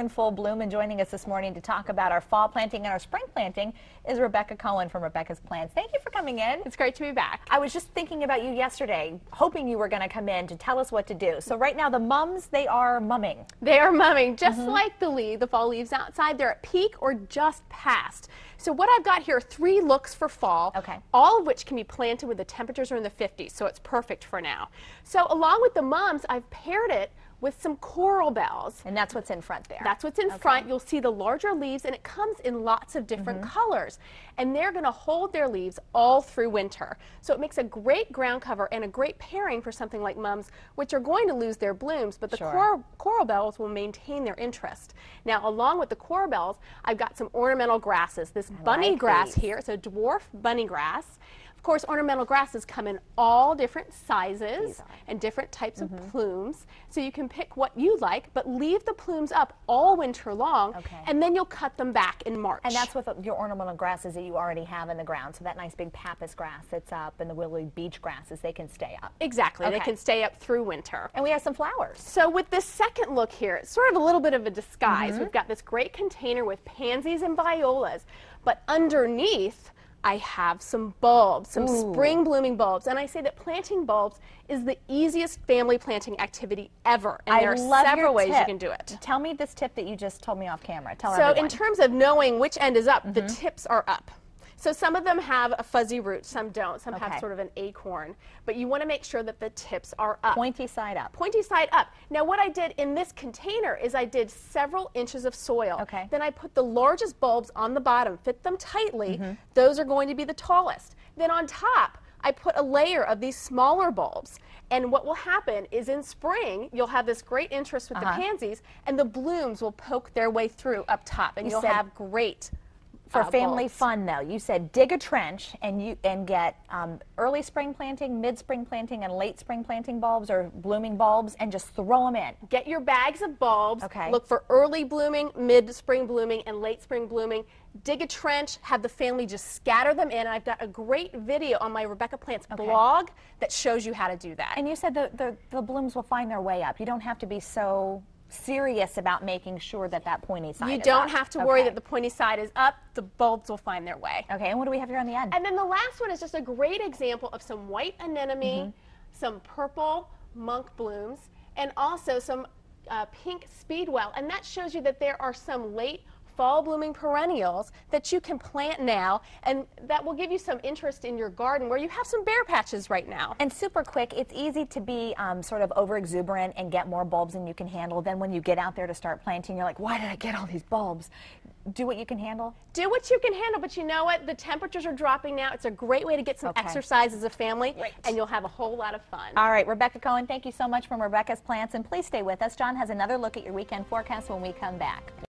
in full bloom, and joining us this morning to talk about our fall planting and our spring planting is Rebecca Cohen from Rebecca's Plants. Thank you for coming in. It's great to be back. I was just thinking about you yesterday, hoping you were going to come in to tell us what to do. So right now the mums, they are mumming. They are mumming, just like the fall leaves outside. They're at peak or just past. So what I've got here are 3 looks for fall, all of which can be planted when the temperatures are in the 50s, so it's perfect for now. So along with the mums, I've paired it with some coral bells. And that's what's in front there. That's what's in front. You'll see the larger leaves, and it comes in lots of different colors. And they're going to hold their leaves all through winter. So it makes a great ground cover and a great pairing for something like mums, which are going to lose their blooms, but the coral bells will maintain their interest. Now, along with the coral bells, I've got some ornamental grasses. This bunny grass here, it's a dwarf bunny grass. Of course, ornamental grasses come in all different sizes and different types of plumes, so you can pick what you like, but leave the plumes up all winter long, and then you'll cut them back in March. And that's with your ornamental grasses that you already have in the ground, so that nice big pappus grass that's up and the willowy beach grasses, they can stay up. Exactly, they can stay up through winter. And we have some flowers. So with this second look here, it's sort of a little bit of a disguise. We've got this great container with pansies and violas, but underneath I have some bulbs, some spring blooming bulbs, and I say that planting bulbs is the easiest family planting activity ever, and there are several ways you can do it. Tell me this tip that you just told me off camera. Tell everyone. In terms of knowing which end is up, the tips are up. So some of them have a fuzzy root, some don't. Some have sort of an acorn. But you want to make sure that the tips are up. Pointy side up. Pointy side up. Now what I did in this container is I did several inches of soil. Then I put the largest bulbs on the bottom, fit them tightly. Those are going to be the tallest. Then on top, I put a layer of these smaller bulbs. And what will happen is in spring, you'll have this great interest with the pansies, and the blooms will poke their way through up top, and you'll have great for family fun, though, you said dig a trench and get early spring planting, mid-spring planting, and late spring planting bulbs or blooming bulbs, and just throw them in. Get your bags of bulbs. Look for early blooming, mid-spring blooming, and late spring blooming. Dig a trench, have the family just scatter them in. I've got a great video on my Rebecca Plants blog that shows you how to do that. And you said the blooms will find their way up. You don't have to be so serious about making sure that pointy side is up. You don't have to worry that the pointy side is up. The bulbs will find their way. Okay, and what do we have here on the end? And then the last one is just a great example of some white anemone, some purple monk blooms, and also some pink speedwell. And that shows you that there are some late fall blooming perennials that you can plant now, and that will give you some interest in your garden where you have some bare patches right now. And super quick, it's easy to be sort of over exuberant and get more bulbs than you can handle. Then when you get out there to start planting, you're like, why did I get all these bulbs? Do what you can handle. Do what you can handle, but you know what? The temperatures are dropping now. It's a great way to get some exercise as a family, and you'll have a whole lot of fun. All right, Rebecca Cohen, thank you so much from Rebecca's Plants, and please stay with us. John has another look at your weekend forecast when we come back.